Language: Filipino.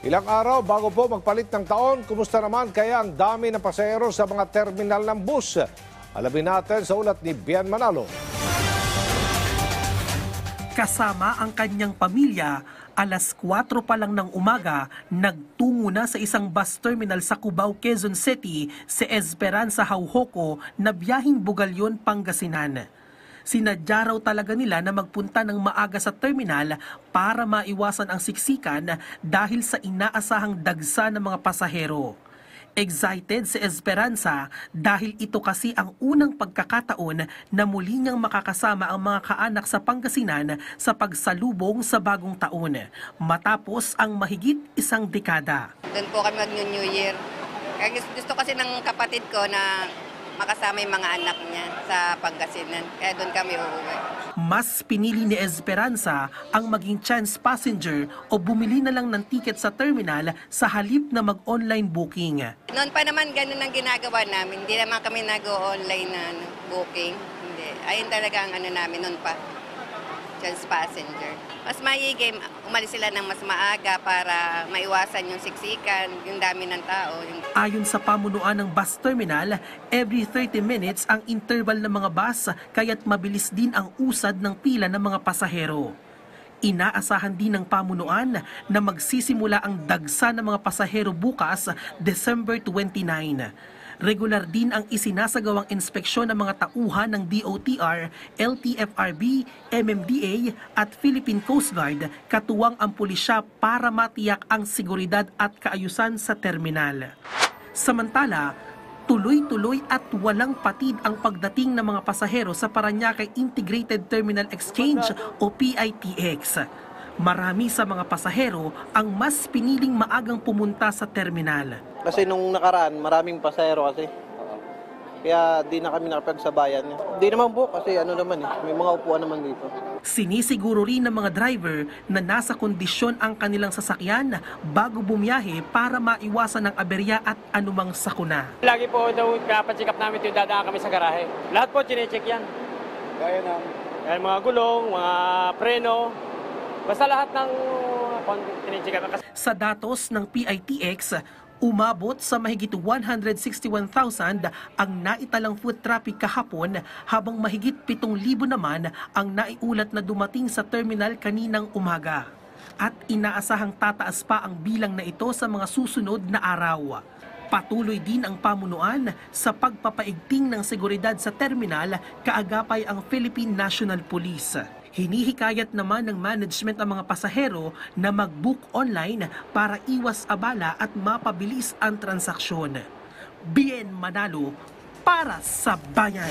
Ilang araw bago po magpalit ng taon, kumusta naman kaya ang dami ng pasahero sa mga terminal ng bus? Alamin natin sa ulat ni Bian Manalo. Kasama ang kanyang pamilya, alas 4 pa lang ng umaga, nagtungo na sa isang bus terminal sa Cubao, Quezon City, si Esperanza Haujoco na biyaheng Bugalyon, Pangasinan. Sinadya raw talaga nila na magpunta ng maaga sa terminal para maiwasan ang siksikan dahil sa inaasahang dagsa ng mga pasahero. Excited si Esperanza dahil ito kasi ang unang pagkakataon na muli niyang makakasama ang mga kaanak sa Pangasinan sa pagsalubong sa bagong taon, matapos ang mahigit isang dekada. Doon po kami mag-New Year. Kaya gusto kasi ng kapatid ko na makasama yung mga anak niya sa Pangasinan. Kaya doon kami uuwi. Mas pinili ni Esperanza ang maging chance passenger o bumili na lang ng ticket sa terminal sa halip na mag-online booking. Noon pa naman ganun ang ginagawa namin. Hindi naman kami nag-online na booking. Hindi. Ayun talaga ang namin noon pa. Chance passenger. Mas maigim, umalis sila ng mas maaga para maiwasan yung siksikan, yung dami ng tao. Ayon sa pamunuan ng bus terminal, every 30 minutes ang interval ng mga bus, kaya't mabilis din ang usad ng pila ng mga pasahero. Inaasahan din ng pamunuan na magsisimula ang dagsa ng mga pasahero bukas, December 29. Regular din ang isinasagawang inspeksyon ng mga tauhan ng DOTR, LTFRB, MMDA at Philippine Coast Guard, katuwang ang pulisya para matiyak ang seguridad at kaayusan sa terminal. Samantala, tuloy-tuloy at walang patid ang pagdating ng mga pasahero sa Parañaque Integrated Terminal Exchange o PITX. Marami sa mga pasahero ang mas piniling maagang pumunta sa terminal. Kasi nung nakaraan, maraming pasahero kasi. Kaya di na kami nakapagsabayan. Di naman po kasi may mga upuan naman dito. Sinisiguro rin ng mga driver na nasa kondisyon ang kanilang sasakyan bago bumiyahe para maiwasan ang aberya at anumang sakuna. Lagi po daw pinapacheck up namin ito, dadaan kami sa garahe. Lahat po chinecheck yan. Gaya ng Mga gulong, mga preno, basta lahat ng chinecheck up. Sa datos ng PITX, umabot sa mahigit 161,000 ang naitalang foot traffic kahapon, habang mahigit 7,000 naman ang naiulat na dumating sa terminal kaninang umaga. At inaasahang tataas pa ang bilang na ito sa mga susunod na araw. Patuloy din ang pamunuan sa pagpapaigting ng seguridad sa terminal, kaagapay ang Philippine National Police. Hinihikayat naman ng management ang mga pasahero na mag-book online para iwas abala at mapabilis ang transaksyon. Bien Manalo para sa bayan.